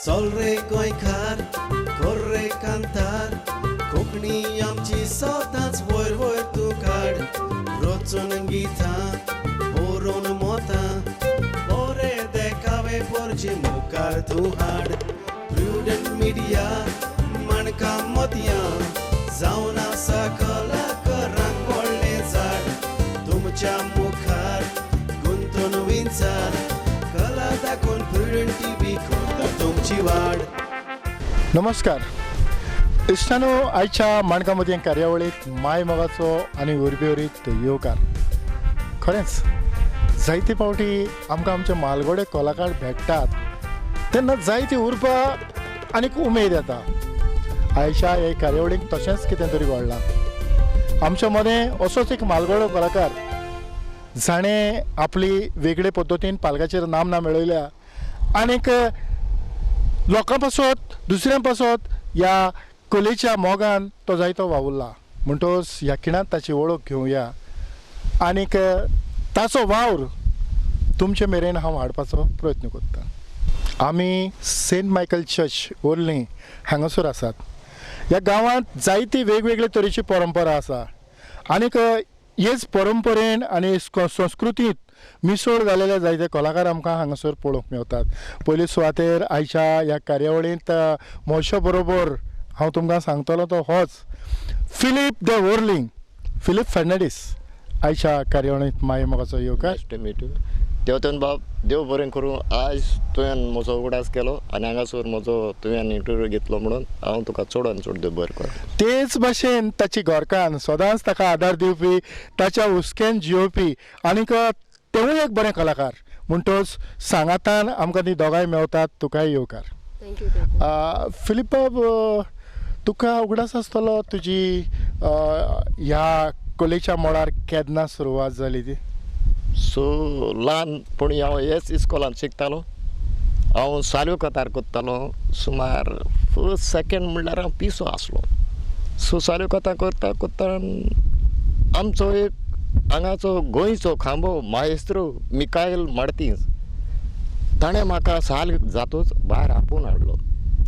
चल रे गोंयकार कर रे कांतार कोंकणी आमची सदांच वयर वयर तूं काड रचून गितां बरोवन मोतां बरे देखावे परचे मुखार तूं हाड प्रुडंट मिडिया माणकां मदयां जावन आसा कलाकारांक व्हडलें झाड तुमच्या मुखार गुंतून विचार कला दाखोवन प्रुडंट टीव्ही करता तुमची वाड. नमस्कार इश्टानो, आयच्या माणकां मदीं कार्यावळीक माय मोगाचो आनी उर्बेवरीत येवकार. खरेंच जायते फावटी आमकां आमचे मालगोडे कलाकार भेटतात तेन्ना जायती उर्बा आनीक उमेद येता. आयच्या हे कार्यावळीक तशेंच कितें तरी घडलां. आमच्या मदें असोच एक मालगोडो कलाकार जाणें आपली वेगळे पद्दतीन पालकाचेर नामना मेळयल्या आनीक लोकां पासत दुसऱ्यां पासत ह्या कलेच्या मोगान तो जायतो वावुरला. म्हणटोच ह्या खिणांत ताची वळख घेवया आनीक ताचो वावर तुमचे मेरेन हांव हाडपाचो प्रयत्न करतां. आमी सेंट मायकल चर्च ओर्ली हांगासर आसात. ह्या गांवांत जायती वेगवेगळे तरेची परंपरा आसा आनीक हेच परंपरेन आनी संस्कृतींत मिसळ जालेले जायते कलाकार आमकां हांगासर पळोवंक मेवतात. पयले सुवातेर आयच्या ह्या कार्यावळींत म्हज्या बरोबर हांव तुमकां सांगतलो तो होच फिलीप द वॉर्लिंग, फिलीप फेर्नांडीस आयच्या कार्यावळींत माय मोगाचो येवकार. देवतेन बाब देव बरें करूं. आज तुवें म्हजो उगडास केलो आनी हांगासर म्हजो तुवें इंटरव्यू घेतलो म्हणून हांव तुका चडान चड देव बरें करूं. तेच भाशेन ताची घरकान सदांच ताका आदार दिवपी, ताच्या हुस्क्यान जियोवपी आनीक तेवूय एक बरें कलाकार म्हणटोच सांगातान आमकां ती दोगांय मेवतात. तुकाय येवकार. फिलीप बाब, तुका उगडास आसतलो तुजी ह्या कलेच्या मळार केन्ना सुरवात जाली ती? सो ल्हानपणी हांव हेच इस्कॉलांत शिकतालो. हांव साल्यो कतार करतालो. सुमार फर्स्ट सेकेंड म्हणल्यार हांव पिसो आसलो. सो साल्यो कथा करता करता आमचो एक हांगाचो गोंयचो खांबो मायेस्त्रो मिकायल मार्तीन्स ताणें म्हाका साल जातूच भायर आपोवन हाडलो.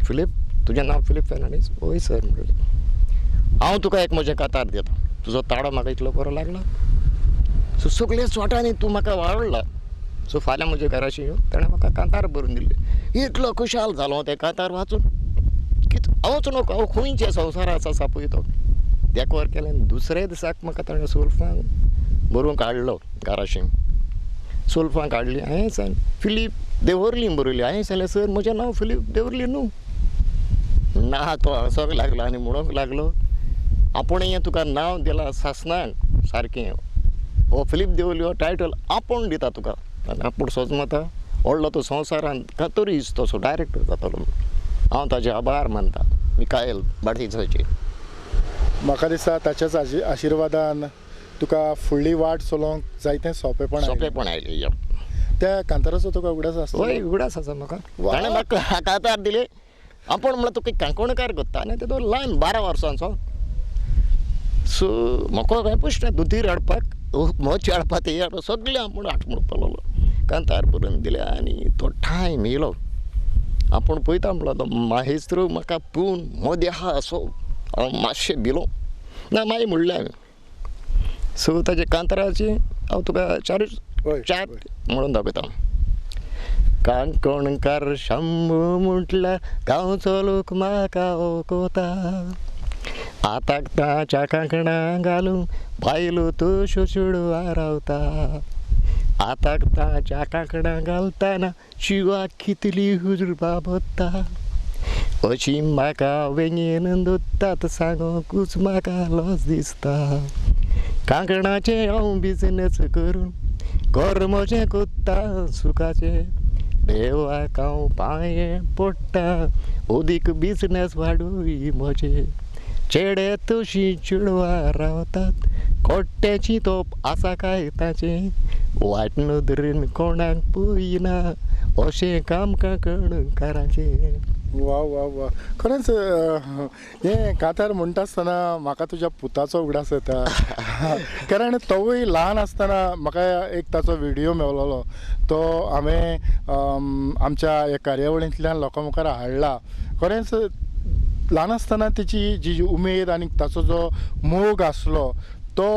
फिलीप, तुजें नांव फिलीप फेर्नांडीस? हय सर म्हणलें. हांव तुका एक म्हजें कातार दिता. तुजो ताळो म्हाका इतलो बरो लागला. सो सगळे स्वाटांनी तूं म्हाका वावडला. सो फाल्यां म्हज्या घराशी येवन ताणें म्हाका कांतार बरोवन दिल्लें. इतलो खुशाल जालो हांव तें कांतार वाचून. हांवच नको, हांव खंयचे संवसारांत आसा पळय तो देकवर केलें. दुसरे दिसाक म्हाका ताणें सुल्फांक बरोवंक हाडलो घराशी. सुल्फांक हाडली. हांवें सांग फिलीप देवर्लीन बरयली. हांवें सांगलें सर म्हजें नांव फिलीप देवर्ली न्हू. ना, तो हसोंक लागलो आनी म्हणूंक लागलो आपूण हें तुका नांव दिलां सासणाक सारकें. हो फिलीप देवर्ली हो टायटल आपूण दिता तुका आनी आपूण सोजमता व्हडलो तो संवसारांत कातरीच तसो डायरेक्टर जातालो. हांव ताजे आभार मानता मिकायल बार्तीसाचे. म्हाका दिसता ताच्याच आशिर्वादान तुका फुडली वाट चलोवंक जायतें सोंपेपण आयलें. त्या कांताराचो तुका उगडास आसता? हय, उगडास आसा म्हाका. ताणें म्हाका कांतार दिले. आपूण म्हणल्यार तुका काणकोणकार करता आनी तेदो ल्हान 12 वर्सांचो. सो म्हाका कांय प्रश्न दुधीर हाडपाक मोच हाडपा ते हाड सगळें आपूण हाड म्हणपाक लागलो. कांतार बरोवन दिले आनी तो टायम येयलो. आपूण पळयता म्हणलो तो माहेस्त्रो म्हाका पळोवन मोदी आहा असो हांव मातशें भिलो. ना मागीर म्हणलें हांवें. सो ताजे कांताराची हांव तुका चार म्हणून दाखयता. काणकोणकार शंभू म्हटल्यार गांवचो लोक म्हाका वळखता. आताक ताच्या कांकणां घालून बायलो तश्यो चेडवां रावता. आताक ताच्या कांकणां घालतना शिवाक कितली हुजरपा बसता. अशी म्हाका वेंगेन दोत्तात सांगोकूच म्हाका लज दिसता. कांकणाचें हांव बिजनेस करून घर म्हजें कोत्ता सुखाचें. देवाक हांव पांये पडटा ओदीक बिजनेस वाडूय म्हजें. चेडे तशीं चेडवां रावतात कोट्ट्याची तोप आसा काय ताचें. वायट नदरेन कोणाक पळयना अशें काम काणकोणकाराचें. वा वा वा खरेंच हें कांतार म्हणटा आसतना म्हाका तुज्या पुताचो उगडास येता कारण तोवूय ल्हान आसतना म्हाका एक ताचो व्हिडियो मेळ्ळलो तो हांवें आमच्या हे कार्यावळींतल्यान लोकां मुखार हाडला खरेंच ल्हान आसतना तेची जी उमेद आनी ताचो जो मोग आसलो तो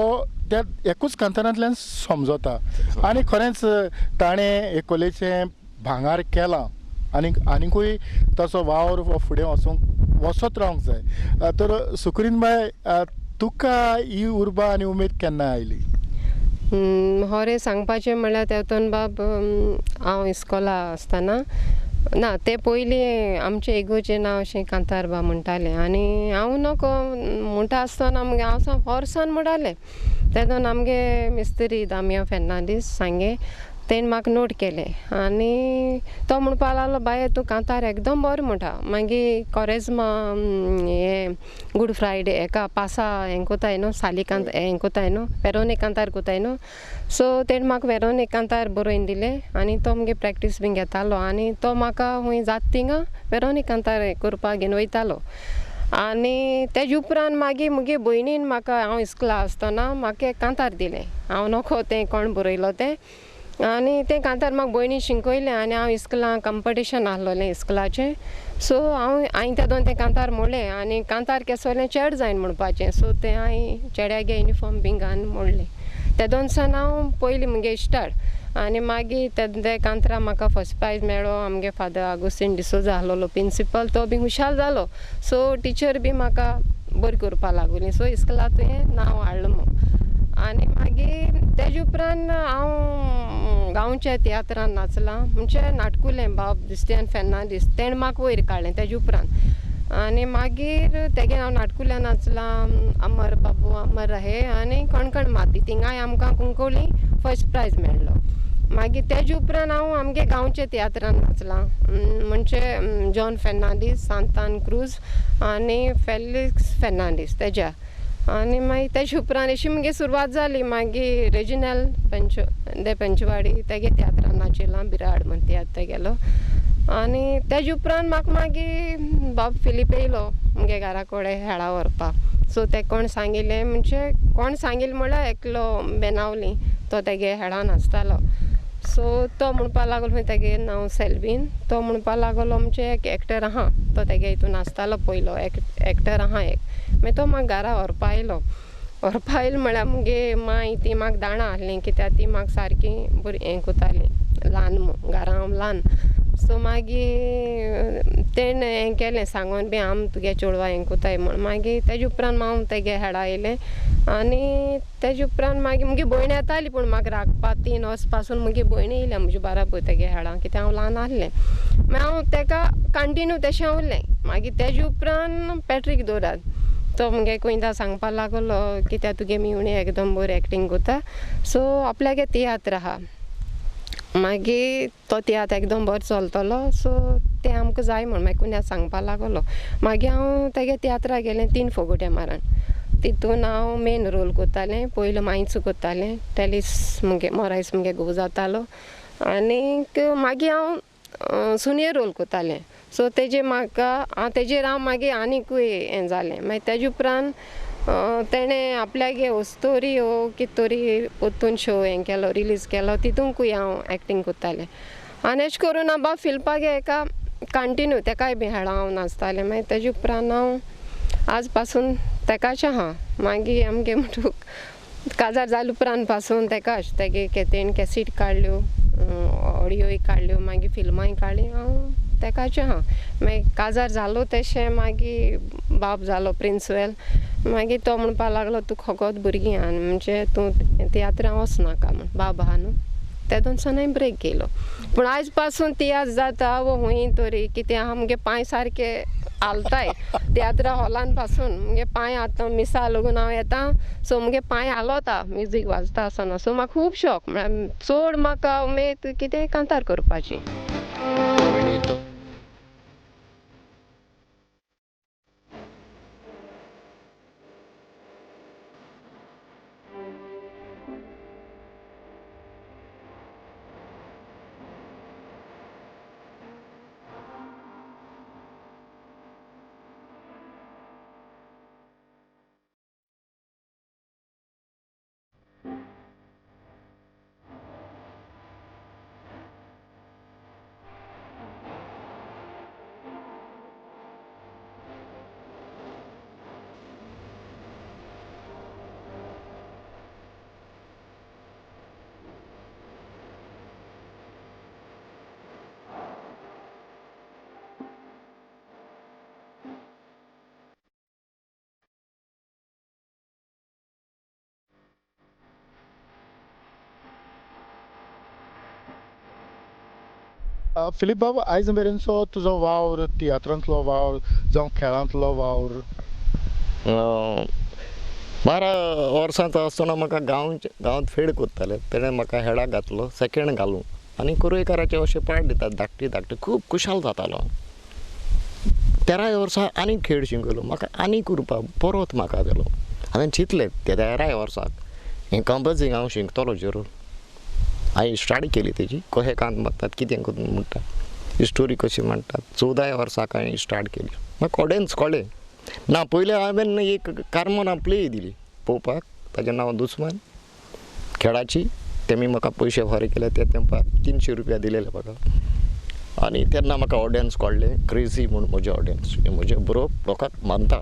त्या एकूच कांतारांतल्यान समजता आनी खरेंच ताणें हे कलेचें भांगर केलां आनीकूय ताचो वावर फुडें वचत रावंक जाय तर सुक्रीन बाय तुका ही उर्बा आनी उमेद केन्ना आयली खरें सांगपाचें म्हणल्यार तेतून बाब हांव इस्कॉला आसतना ना ते पयलीं आमचे इगोचें नांव अशें कांतारबा म्हणटालें आनी हांव नको म्हणटा आसतना हांव वर्सान म्हणटालें तेतून आमगे मिस्त्री दामिया फेर्नांडीस सांगे तेणें म्हाका नोट केलें आनी तो म्हणपा लागलो बाये तूं कांतार एकदम बरें म्हणटा मागीर कोरेजमा हें गूड फ्रायडे हेका पासा हें कोताय न्हू साली हें कोताय न्हू वेरोनीक कांतार कोताय न्हू सो तेणें म्हाका वेरोनीक कांतार बरोवन दिलें आनी तो मुगे प्रॅक्टीस बीन घेतालो आनी तो म्हाका हूंय जाता थिंगा वेरोनीक कांतार करपाक घेवन वयतालो आनी तेजे उपरांत मागीर मुगे भयणीन म्हाका हांव इस्कुला आसतना म्हाका एक कांतार दिलें हांव नोखो तें कोण बरयलो तें आनी तें कांतार म्हाका भयणी शिकयलें आनी हांव इस्कुलां कंपिटिशन आहलोलें इस्कुलाचें सो हांवें तेदोन तें कांतार म्हणलें आनी कांतार केसोलें चेड जायन म्हणपाचें सो तें हांवें चेड्यागे युनिफॉर्म बीन घालून म्हणलें तेदोन सान हांव पयलीं मुगे स्टार्ट आनी मागीर ते कांतरा म्हाका फर्स्ट प्रायज मेळ्ळो आमगे फादर आगोस्तीन डिसोजा आहलोलो प्रिंसिपल तो बी हुशाल जालो सो टिचर बी म्हाका बरी करपा लागली सो इस्कुला तुवें नांव हाडलें मो आनी मागीर तेजे उपरांत हांव गांवच्या तियात्रान नाचलां म्हणजे नाटकुलें बाब क्रिस्टियन फेर्नांडीस तेणें म्हाका वयर काडलें तेजे उपरांत आनी मागीर तेगे हांव नाटकुलें नाचलां अमर बाबू अमर रहे आनी कणकण माती थिंगाय आमकां कुंकोळी फर्स्ट प्रायज मेळ्ळो मागीर तेजे उपरांत हांव आमगे गांवच्या तियात्रान नाचलां म्हणजे जॉन फेर्नांडीस सांतान क्रूज आनी फेलिक्स फेर्नांडीस तेज्या आनी मागीर तेजे उपरांत अशी मुगे सुरवात जाली मागीर रिजनल पंचवाडी तेगे तियात्रान नाचिलां बिराड म्हण तियात्र तेगेलो आनी तेजे उपरांत म्हाका मागीर बाब फिलीप येयलो मुगे घरा कडेन खेळा व्हरपाक सो ते कोण सांगिल्लें म्हणजे कोण सांगिल्लें म्हळ्यार एकलो बेनावली तो तेगे हेळान आसतालो सो तो म्हणपा लागलो तेगे नांव सेल्वीन तो म्हणपा लागलो म्हणजे एक एक्टर आहा तो तेगे हितून आसतालो पयलो एक्टर आहा एक मागीर तो म्हाका घरा व्हरपा आयलो म्हळ्यार मुगे माय ती म्हाका दाणा आहलीं कित्याक ती म्हाका सारकी बरी हें कोताली ल्हान घरा हांव ल्हान सो मागीर तेणें हें केलें सांगोन बी आम तुगे चेडवा हें कोताय म्हण मागीर तेजे उपरांत हांव तेगे हेडा येयलें आनी तेजे उपरांत मागीर मुगे भयण येताली पूण म्हाका राखपा 3 वर्स पासून मुगे भयण येयल्या म्हज्या बाराबर तेगे हेडा कित्याक हांव ल्हान आहलें मागीर हांव तेका कंटिन्यू तशें उरलें मागीर तेजे उपरांत पॅट्रीक दोरात तो मुगे कुयदां सांगपा लागलो कित्याक तुगे मिवणी एकदम बरी एक्टींग कोता सो आपल्यागे तियात्र आहा मागीर तो तियात्र एकदम बरो चलतलो सो तें आमकां जाय म्हण मागीर कुण्या सांगपा लागलो मागीर हांव तेगे तियात्रा गेलें 3 फोगोट्या मारान तितून हांव मेन रोल कोत्तालें पयलो मायचो कोत्तालें टेलीस मुगे मोरायस मुगे घोव जातालो आनीक मागीर हांव सुनियर रोल कोत्तालें सो तेजेर म्हाका तेजेर हांव मागीर आनीकूय हें जालें मागीर तेजे उपरांत तेणें आपल्यागे वस्तोरी ओ कितें तरी ओतून शो हें केलो रिलीज केलो तितूंकूय हांव एक्टींग कोत्तालें आनी अशें करून हांव बाबा फिल्पागे हेका कंटिन्यू तेकाय बी हेडा हांव नाचतालें मागीर तेजे उपरांत हांव आज पासून तेकाच आहा मागीर आमगे म्हणटूक काजार जाले उपरांत पासून तेकाच तेगे तेणें कॅसीट काडल्यो ऑडियोय काडल्यो मागीर फिल्माय काडलीं हांव तेकाचें आहा मागीर काजार जालो तशें मागीर बाब जालो प्रिंसवेल मागीर तो म्हणपा लागलो तूं खगोत भुरगीं आहा म्हणजे तूं तियात्रां वचनाका म्हण बाब आहा न्हू तेदोन सान हांवें ब्रेक केलो पूण आयज पासून तियात्र जाता वो हूंय तरी कितें आहा मुगे पांय सारके हालताय तियात्रा हॉलान पासून मुगे पांय आतां मिसा लागून हांव येता सो मुगे पांय हालोता म्युजीक वाजता आसतना सो म्हाका खूब शॉक म्हळ्यार चड म्हाका उमेद कितें कांतार करपाची फिलीप बाब आयज मेरेनचो तुजो वावर तियात्रांतलो वावर जावं खेळांतलो वावर 12 वर्सांचो आसतना म्हाका गांवांत फेड कोत्ताले तेणें म्हाका हेडाक घातलो सेकेंड घालूं आनी कुरवेकाराचे अशें पाट दितात धाकटी धाकटी खूब खुशाल जातालो 13 वर्सां आनीक खेळ शिकलो म्हाका आनीक उरपा परत म्हाका गेलो हांवें चिंतलें त्या 13 वर्साक हें कंपोजींग हांव शिकतलो जरूर हांवें स्टार्ट केली तेजी कशें कान मागतात कितें करून म्हणटात स्टोरी कशी म्हणटात 14 वर्साक हांवें स्टार्ट केली म्हाका ऑडियन्स कळ्ळें ना पयलीं हांवें एक कार्मोना प्ले दिली पळोवपाक ताचें नांव दुस्मान खेळाची तेमी म्हाका पयशे फारीक केले त्या तेंपार 300 रुपया दिलेले म्हाका आनी तेन्ना म्हाका ऑडियन्स कळ्ळें क्रेझी म्हूण म्हजें ऑडियन्स म्हजें बरोवप लोकांक मानता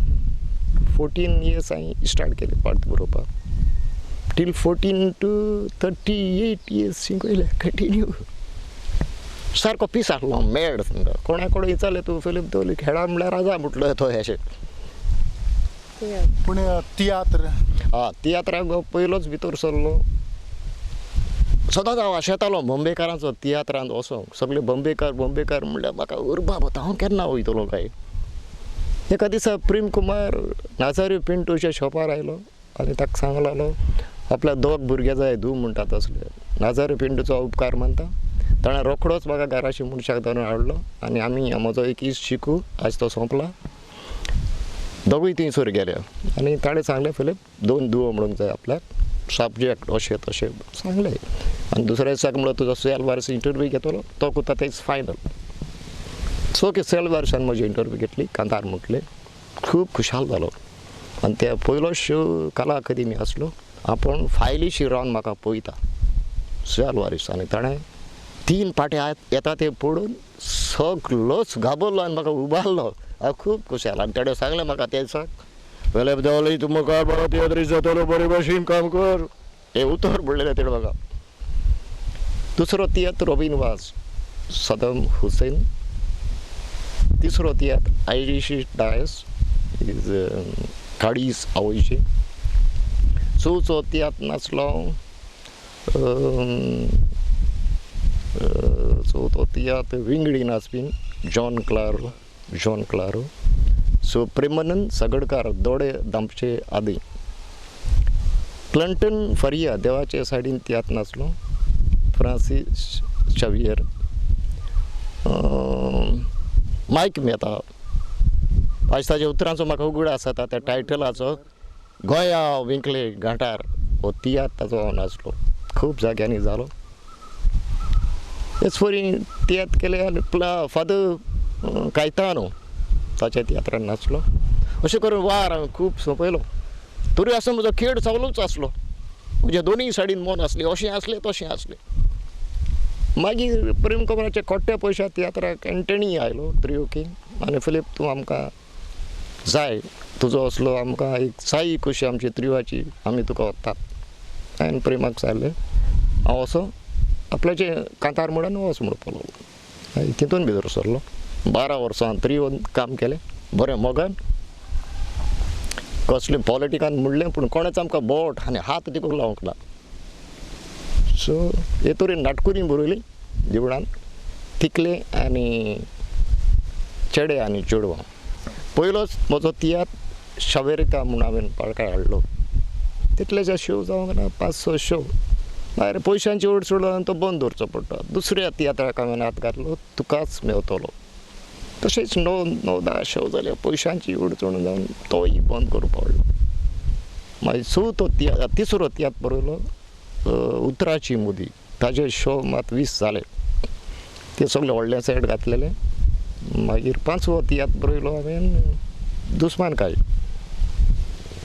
14 इयर्स हांवें स्टार्ट केलें पार्ट बरोवपाक टील 14 to 38 इयर्स शिकयले कंटिन्यू सारको पीस आसलो मेड कोणा कडेन विचारलें तूं फिलीप दवली खेळा म्हणल्यार राजा म्हटलो तो अशें पूण तियात्र तियात्राक पयलोच भितर सरलो सदांच हांव आशेतालो बॉम्बेकारांचो तियात्रांत वचोंक सगळे बॉम्बेकार म्हणल्यार म्हाका उर्बा वता हांव केन्ना वयतलो काय एका दिसा प्रेम कुमार नाजाऱ्यो पिंटूच्या शॉपार आयलो आनी ताका सांगलो लागलो आपल्या 2 भुरगे जाय धूव म्हणटा तसले नाजाऱ्यो पिंटूचो उपकार मानता ताणें रोखडोच म्हाका घराशी मनशाक धरून हाडलो आनी आमी म्हजो एक इश्ट शिकू आज तो सोंपला दोगूय थंयसर गेले आनी ताणें सांगलें फिलीप 2 धुवो म्हणूंक जाय आपल्याक सब्जेक्ट अशें तशें सांगलें आनी दुसऱ्या दिसाक म्हणलो तुजो सेल्वार्स इंटरव्यू घेतलो तो कोता तेच फायनल सो की सेल्वार्सान म्हजी इंटरव्यू घेतली कांतार म्हटलें खूब खुशाल जालो आनी ते पयलो शो कला अकादेमी आसलो आपूण फायलीशी रावन म्हाका पळयता सेल्वारीस आनी ताणें 3 पाटी येता ते पळोवन सगळोच घाबरलो आनी म्हाका उबारलो हांव खूब खुशाल आनी ताणें सांगलें म्हाका ते दिसाक फिलीप दवली तूं मुखार बरो तियात्री जातलो बरे भशेन काम कर हें उतर म्हणलेलें तेणें म्हाका दुसरो तियात्र रॉबिन वाज सदाम हुसेन तिसरो तियात्र आयरिशी डायस इज काडीस आवयची चवथो तियात्र नाचलो चवथो तियात्र विंगडी नाचपी जॉन क्लारो सो प्रेमानंद सगडकार दोडे दामचे आदी क्लंटन फरिया देवाचे सायडीन तियात्र नाचलो फ्रांसीस शावियर मायक मेहता आज ताच्या उतरांचो म्हाका उगड आसा त्या टायटलाचो गोंया विंकले घांटार हो तियात्र ताचो हांव नाचलो खूब जाग्यांनी जालो तेच फरी तियात्र केले आनी फादर कायतानो ताच्या तियात्रान नाचलो अशें करून वार हांवें खूब सोंपयलो तरी आसून म्हजो खेळ चालूच आसलो म्हज्या दोनूय सायडीन मन आसलें अशें आसलें तशें आसलें मागीर प्रेम कुमाराचे खोट्टे पयशा तियात्राक एंटनी आयलो त्रियोकी आनी फिलीप तूं आमकां जाय तुजो असलो आमकां एक साई कशी आमची त्रिवाची आमी तुका वतात हांवें प्रेमाक सांगलें हांव असो आपल्याचे कांतार म्हणून वच म्हणून पळोवलो तितून भितर सरलो 12 वर्सां त्रियोन काम केलें बरें मोगान कसलें पॉलिटिकान म्हणलें पूण कोणेच आमकां बोट आनी हात तिकूंक लावंक ना सो हे तरेन नाटकुनी बरयलीं देवळान तिकले आनी चेडे आनी चेडवां पयलोच म्हजो तियात्र शावेरिका म्हूण हांवें पाळकार हाडलो तितलेशे शो जावंक ना 5-6 शो भायर पयशांची ओड सोडून तो बंद दवरचो पडटा दुसऱ्या तियात्राक हांवें हात घातलो तुकाच मेवतलो तशेंच 9-10 शो जाले पयशांची ओड चोडून जावन तोय बंद करपा पडलो मागीर चवथो तिसरो तियात्र बरयलो उतराची मुदी ताजे शो मात 20 जाले ते सगळे व्हडले सायड घातलेले मागीर 5वो तियात्र बरयलो हांवें दुस्मान काय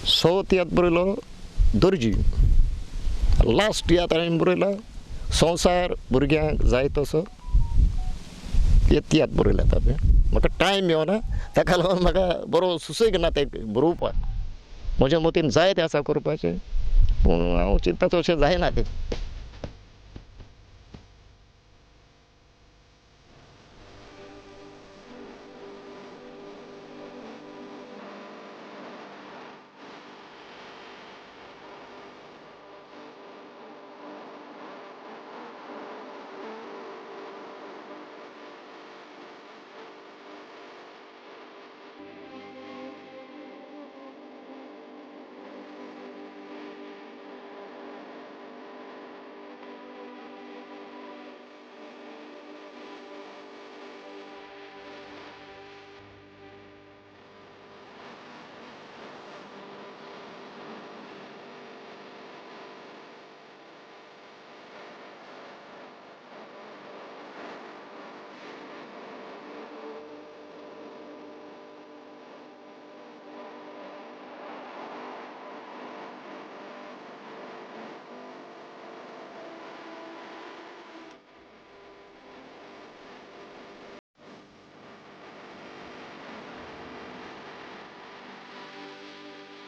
6वो तियात्र बरयलो दर्जी लास्ट तियात्र हांवें बरयला संवसार भुरग्यांक जाय तसो हे तियात्र बरयल्यात हांवें म्हाका टायम मेळना ताका लागून म्हाका बरो सुसेग ना ते बरोवपाक म्हज्या मतीन जाय तें आसा करपाचें पूण हांव चिंतता तशें जायना तें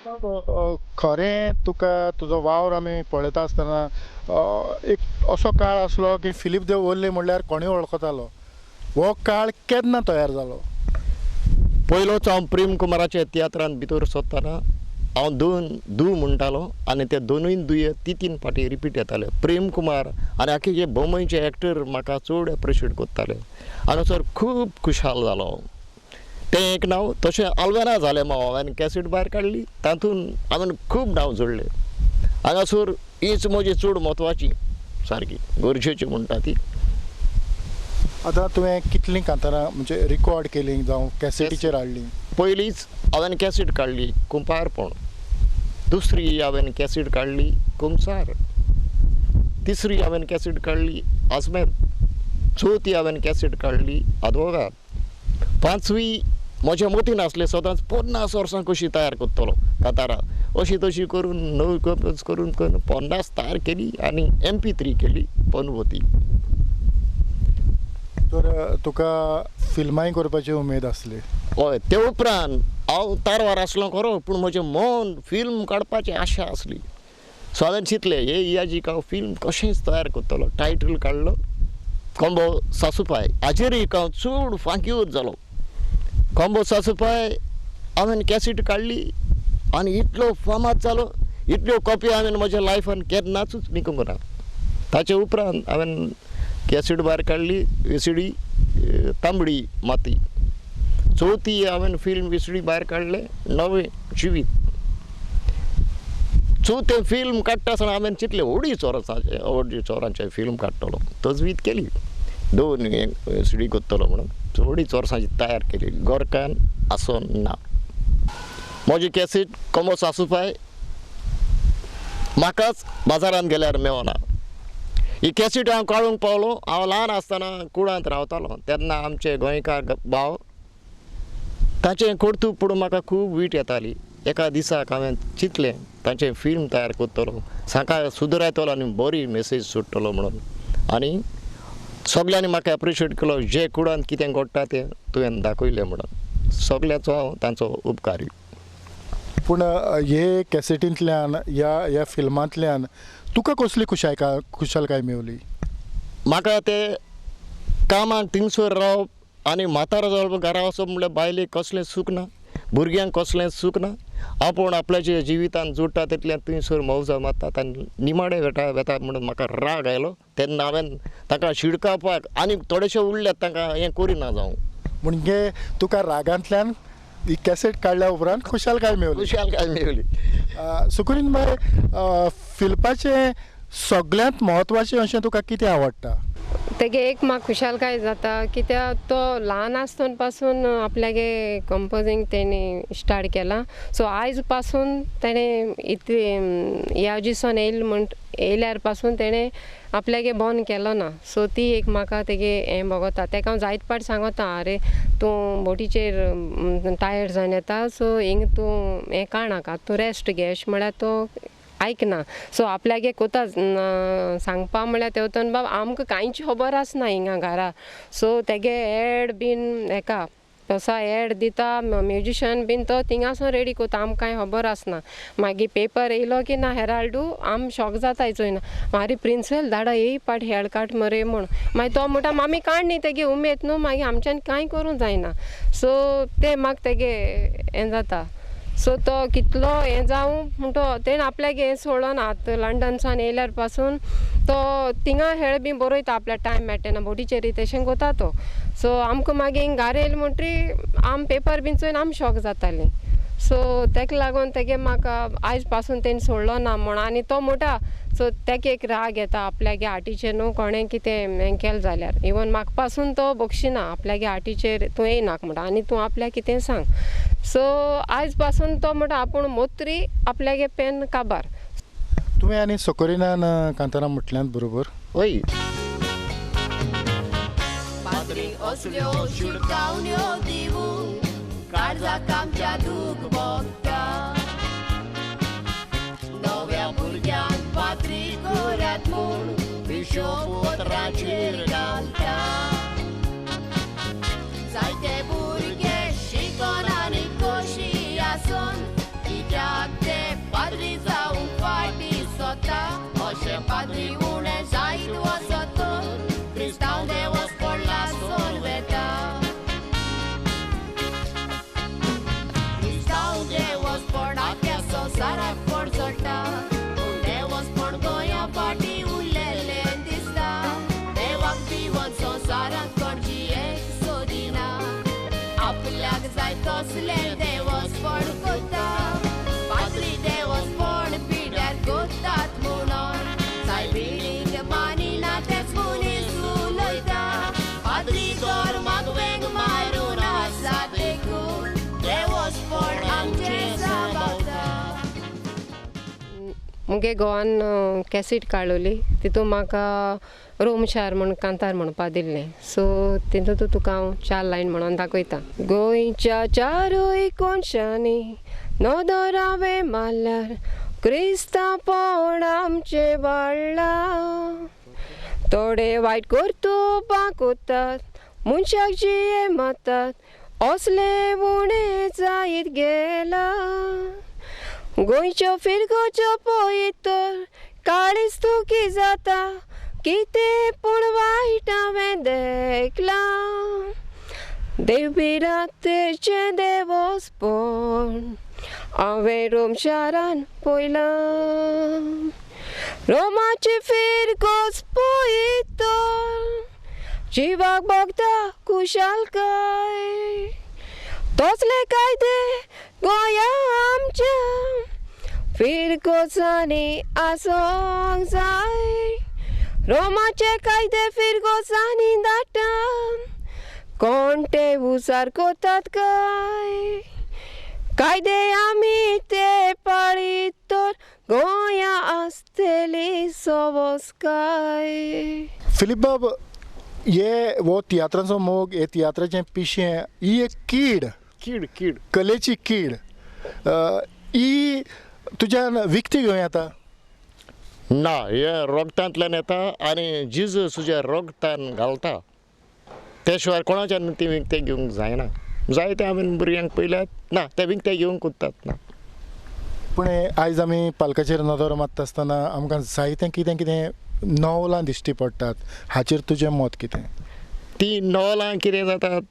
खरें तुका तुजो वावर आमी पळयता आसतना एक असो काळ आसलो की फिलीप देव ओल्ले म्हणल्यार कोणीय वळखतालो. हो काळ केन्ना तयार जालो? पयलोच हांव प्रेम कुमाराच्या तियात्रांत भितर सरतना हांव दू म्हणटालो आनी ते दोनूय दुये तीन फाटी रिपीट येताले. प्रेम कुमार आनी आख्खे जे बोंबयचे एक्टर म्हाका चड एप्रिशिएट करताले. हांगासर खूब खुशाल जालो. तें एक नांव. तशें आल्वेना जालें हांवें कॅसेट भायर काडली, तातूंत हांवें खूब नांव जोडलें. हांगासर हीच म्हजी चड म्हत्वाची सारकी गरजेची म्हणटा ती. आतां तुवें कितलीं कांतारां म्हणजे रिकॉर्ड केलीं जावं कॅसेटीचेर हाडलीं? पयलींच हांवें कॅसेट काडली कुंपारपण, दुसरी हांवें कॅसेट काडली कुमसार, तिसरी हांवें कॅसेट काडली आजमेर, चवथी हांवें कॅसेट काडली आदवोगाद, पांचवी म्हज्या मतीन आसलें सदांच 50 वर्सां कशी तयार करतलो कांतारां. अशी तशी करून नवी कंपोज करून 50 तयार केली आनी MP3 केली पनवती. तर तुका फिल्मांय करपाची उमेद आसली? हय, ते उपरांत हांव तारवार आसलो खरो, पूण म्हजें मन फिल्म काडपाची आशा आसली. सो हांवें चिंतलें हे इयाजीक हांव फिल्म कशेंच तयार करतलो. टायटल काडलो कोंबो सासूपाय. हाजेरूय हांव चड फांक्यूच जालो. कोंबो सासूपाय हांवें कॅसेट काडली आनी इतलो फामाद जालो, इतल्यो कॉपी हांवें म्हज्या लायफान केन्नाचूच विकूंक ना. ताचे उपरांत हांवें कॅसेट भायर काडली VCD तांबडी माती. चवथी हांवें फिल्म VCD भायर काडलें नवें जिवीत. चवथें फिल्म काडटा आसतना हांवें चिंतलें अवडी चोरांचें फिल्म काडटलो. तजवीज केली 2 VCD करतलो म्हणून. अवडी चोरसांची तयार केली. गोरकान आसोन ना. म्हजी कॅसेट कोंबो सासूपाय म्हाकाच बाजारांत गेल्यार मेळना. ही कॅसेट हांव काडूंक पावलो. हांव ल्हान आसतना कुळांत रावतालो तेन्ना आमचे गोंयकार भाव ताचें कर्तूब पळोवन म्हाका खूब वीट येताली. एका दिसाक हांवें चिंतलें ताचें फिल्म तयार करतलो, सांका सुदरायतलो आनी बरी मेसेज सुट्टलो म्हणून. आनी सगल्यांनी म्हाका एप्रिशिएट केलो. जे कुळांत कितें घडटा तें तुवें दाखयलें म्हणून. सगल्याचो हांव तांचो उपकारी. पूण हे कॅसेटींतल्यान ह्या फिल्मांतल्यान तुका कसली खुशालकाय मेवली? म्हाका ते कामाक थिंगसर रावप आनी म्हातारो जावप घरा वचप म्हणल्यार बायलेक कसलें सूख ना, भुरग्यांक कसलें सूख ना. आपूण आपल्याच्या जिवितान जोडटा तितल्यान थंयसर मौजा मारतात आनी निमाणें वेता म्हणून म्हाका राग आयलो. तेन्ना हांवें ताका शिडकावपाक आनी थोडेशे उरल्यात तांकां हें करिना जावं. म्हणजे तुका रागांतल्यान ही कॅसेट काडल्या उपरांत खुशालकाय मेवली? खुशालकाय मेवली. सुकुरीन बाय, फिल्माचें सगळ्यांत म्हत्वाचें अशें तुका कितें आवडटा? तेगे एक म्हाका खुशालकाय जाता कित्याक तो ल्हान आसतना पासून आपल्यागे कंपोजींग तेणी स्टार्ट केला. सो आयज पासून तेणें याजीसून येयल्यार पासून तेणें आपल्यागे बंद केलो ना. सो ती एक म्हाका तेगे हें बगता. तेका हांव जायत पाट सांगता, आरे तूं बोटीचेर टायर्ड जावन येता, सो हिंग तूं हें काणाका, तूं रेस्ट घे अशें म्हळ्यार तो आयकना. सो आपल्यागे कोता सांगपा म्हळ्यार तेवतन बाब आमकां कांयच खबर आसना हिंगा घरा. सो तेगे एड बीन हेका तसा एड दिता म्युजिशन बीन तो थिंगासून रेडी कोता. आमकां कांय खबर आसना. मागीर पेपर येयलो की ना हेराल्डू आम शॉक जाता चोयना. मारी प्रिंसिपल धाडा येय पाट हेड काट मरे म्हूण. मागीर तो म्हणटा मामी काड न्ही तेगे उमेद न्हू, मागीर आमच्यान कांय करूं जायना. सो तें म्हाका तेगे हें जाता. सो तो कितलो हें जावं म्हणटो तेणें आपल्याक हें सोडलो ना. लंडनसान येयल्यार पासून तो थिंगा हेळ बी बरयता आपल्या टायम मेळटा बोटीचेर तशें कोता तो. सो आमकां मागीर हिंग घरा येयले म्हणटरी आम पेपर बीन चोयन आम शॉक जातालीं. सो तेका लागून तेगे म्हाका आयज पासून तेणें सोडलो ना म्हण. आनी तो म्हणटा सो तेका एक राग येता आपल्यागे आर्टीचेर न्हू कोणें कितें हें केलें जाल्यार. इवन म्हाका पासून तो बक्षिना आपल्यागे आर्टीचेर तूं येयनाक म्हणटा आनी तूं आपल्याक कितें सांग. सो आयज पासून तो म्हणटा आपूण मोत्री आपल्यागे पेन काबार. तुवें आनी सोकोरिनान कांतारां म्हटल्यात बरोबर? हय. असल्यो शिडकावण्यो दिवून काळजाक आमच्या दूख भोगता. नव्या भुरग्यांक पात्री कोऱ्यात म्हूण विश्वपत्राचेर घालता. जायते भुरगे शिकोन आनी खोशी आसून कित्याक दारांत कोणची एक सोदिना आपल्याक जाय तसले देवस्पण कोता पाद्री देवस्पण पिड्यार कोतात म्हणून सायबीणीक मानिना तेच मनीस उलयता पाद्री धर्माक वेंग मारून आसा देखून देवस्पण आमचें सांबाळटा मुगे गोवान कॅसेट काडलोली तितून म्हाका रोम शार म्हण कांतार म्हणपा दिल्लें सो तितूंत तुका हांव 4 लायन म्हणून दाखयता गोंयच्या चारूय कोनशांनी नोदोरावे मारल्यार क्रिस्तांवपण आमचे वाडला थोडे वायट कर्तुपां कोतात मनशाक जिये मातात असले उणे जायत गेला गोंयच्यो फिरगोच्यो पळयत तर काळीज तुकी जाता कितें पूण वायट हांवें देखलां देवबिरातेचें देवस्पण हांवें रोम शारान पळयलां रोमाची फिरगोच पळयत तर जिवाक भोगता खुशालकाय तसले कायदे गोंया आमच्या फिरगोचांनी आसोंक जाय रोमाचे कायदे फिरगोचांनी धाडटात कोण ते उजार कोतात काय कायदे आमी ते पाळीत तर गोंया आसतली सवस्काय फिलीप बाब हे वो तियात्राचो मोग हे तियात्राचें पिशें ही एक कीड कीड कलेची कीड ही तुज्यान विकती घेवं येता ना हे रोगतांतल्यान येता आनी जिजू तुज्या रोगतान घालता त्या शिवाय कोणाच्यान ती विकते घेवंक जायना जाय ते हांवें भुरग्यांक पयल्यात ना ते विकते घेवंक कुदतात ना पूण आयज आमी पालकाचेर नदर मारता आसतना आमकां जायतें कितें कितें नवलां दिश्टी पडटात हाचेर तुजें मत कितें ती नवलां कितें जातात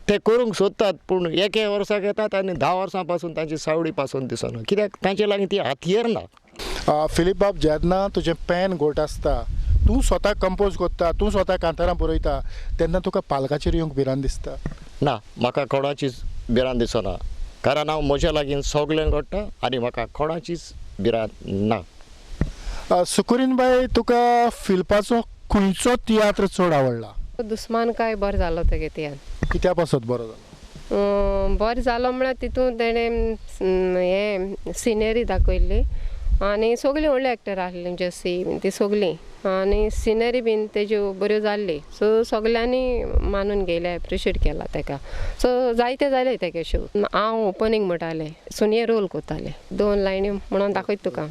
ते करूंक सोदतात पूण एके वर्साक येतात आनी 10 वर्सां पासून तांची सावडी पासून दिसना कित्याक तांचे लागीं ती हातयर ना फिलीप बाब जेन्ना तुजें पेन घोट आसता तूं स्वता कंपोज करता तूं स्वता कांतारां बरयता तेन्ना तुका पालकाचेर येवंक भिरांत दिसता ना म्हाका कोणाचीच भिरांत दिसना कारण हांव म्हज्या लागीं सगळें घडटा आनी म्हाका कोणाचीच भिरांत ना सुकुरीन बाय तुका फिल्पाचो खंयचो तियात्र चड आवडला दुस्मान काय बरो जालो तेगे तियान कित्या पासत बरो जालो बरो जालो म्हळ्यार तितून तेणें हे सिनेरी दाखयल्ली आनी सगळीं व्हडली एक्टर आसली जसी बीन ती सगळीं आनी सिनरी बीन तेज्यो बऱ्यो जाल्ली सो सगल्यांनी मानून गेले एप्रिशिएट केला तेका सो जायते जाले तेगे शो हांव ओपनिंग म्हणटालें सुनये रोल करतालें 2 लायनी म्हणून दाखयत तुका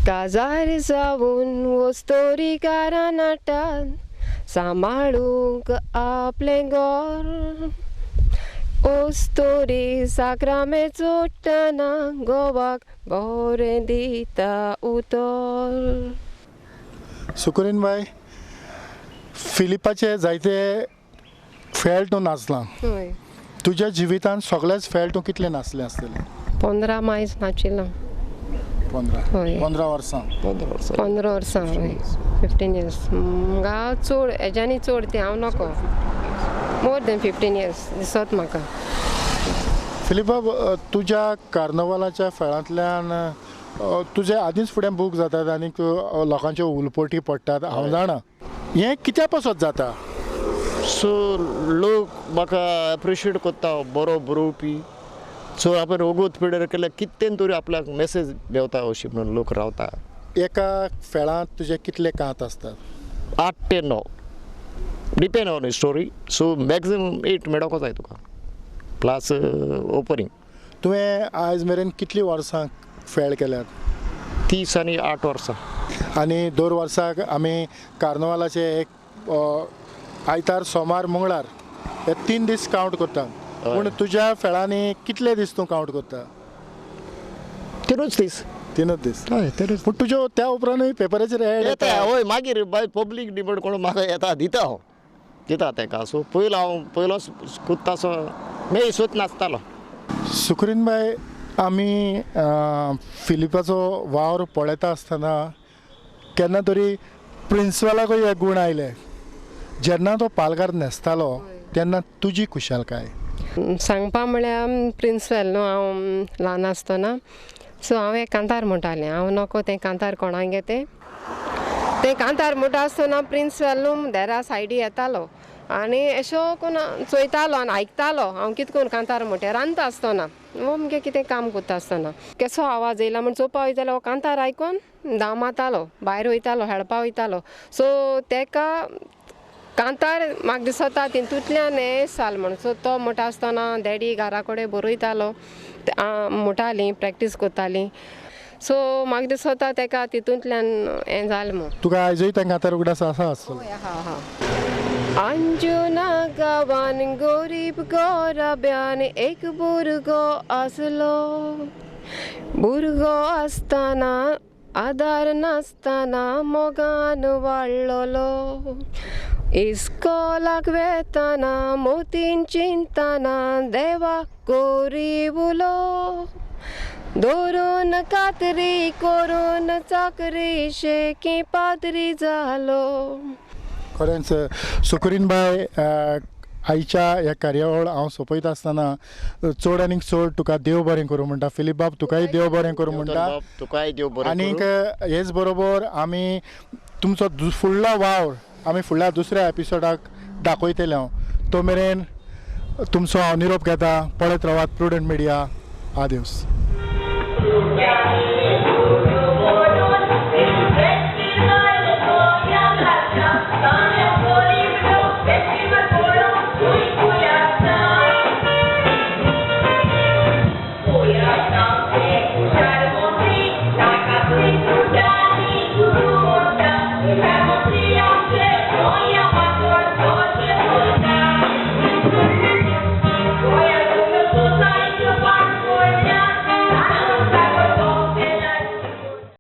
काजार जावून वस्तोरी नाटात सांबाळूंक आपलें घर ओस्तोरी साक्रामे जोडटना गोवाक बरें दिता उतर सुकुरीन बाय फिलिपाचे जायते फेल तूं नाचलां हय तुज्या जिवितान सगळेच फेल तूं कितले नाचलें आसतलें 15 मायज नाचिलां 15 वर्सां 15 वर्सां हय 15 इयर्स म्हाका चड हेज्यानी चड ती हांव नको मोर देन 15 इयर्स दिसत म्हाका फिलीप बाब तुज्या कार्नवालाच्या फेळांतल्यान तुजे आदींच फुडें बूक जातात आनी लोकांच्यो उलपोटी पडटात हांव जाणा हें कित्या पासत जाता सो लोक म्हाका एप्रिशिएट करता बरो बरोवपी सो आपण ओगूत पिड्यार केल्यार कितें तरी आपल्याक मेसेज देंवता अशी म्हणून लोक रावता एका फेळांत तुजे कितले कांत आसतात 8 ते 9 depend on story so maximum 8 मेळोंक जाय तुका प्लस ओपनिंग तुवें आयज मेरेन कितलीं वर्सां फेळ केल्यात 30 आनी 8 वर्सां आनी 2 वर्साक आमी कार्नवालाचे एक आयतार सोमार मंगळार हे 3 दीस कावंट करता पूण तुज्या फेळांनी कितले दीस तूं कावंट करता 3 दीस 3 दीस हय 3 पूण तुज्यो त्या उपरांतूय पेपराचेर एड येता हय मागीर बाय पब्लीक डिबेट कोण म्हाका येता दिता हांव दिता तेका सो पयलो हांव पयलो कुत्ता सो मे इसोत नाचतालो सुकुरीन बाय आमी फिलिपाचो वावर पळयता आसतना केन्ना तरी प्रिंसिपलाकूय हे गूण आयले जेन्ना तो पालकार न्हेसतालो तेन्ना तुजी खुशालकाय सांगपा म्हळ्यार प्रिंसिपल न्हू हांव ल्हान आसतना सो हांवें कांतार म्हणटालें हांव नोको तें कांतार कोणाक गे तें कांतार म्हणटा आसतना प्रिंसिपल न्हू देरा सायडी येतालो आनी एशो कोन्न चोयतालो आनी आयकतालो हांव कितें करून कांतार म्हणटा रांदता आसतना वो मुगे कितें काम करता आसतना केसो आवाज येयला म्हण चोवपा वयतालो हो कांतार आयकून धांवतालो भायर वयतालो खेळपा वयतालो सो तेका कांतार म्हाका दिसता तितूंतल्यान हें जाल म्हण सो तो म्हणटा आसतना डॅडी घरा कडेन बरयतालो म्हणटालीं प्रॅक्टीस करतालीं सो म्हाका दिसता तेका तितूंतल्यान हें जालें म्हूण तुका आयजूय तें कांतार उगडास आसा आसतलो हा अंजुना गांवान गरीब गोराब्यान एक भुरगो आसलो भुरगो आसतना आदार नासतना मोगान वाडलोलो इस्कॉलाक वेतना मोतीन चिंतना देवाक कोरिवलो दोरून कातरी करून चाकरी शेकी पातरी जालो खरेंच सुकुरीनबाई आयच्या ह्या कार्यावळ हांव सोंपयता आसतना चड आनीक चड तुका देव बरें करूं म्हणटा फिलीप बाब तुकाय देव बरें करूं म्हणटा तुकाय देव बरें आनीक हेच बरोबर आमी तुमचो फुडलो वावर आमी फुडल्या दुसऱ्या एपिसोडाक दाखयतले तो मेरेन तुमचो हांव निरोप घेता पळयत रावात प्रुडंट मिडिया आदिवस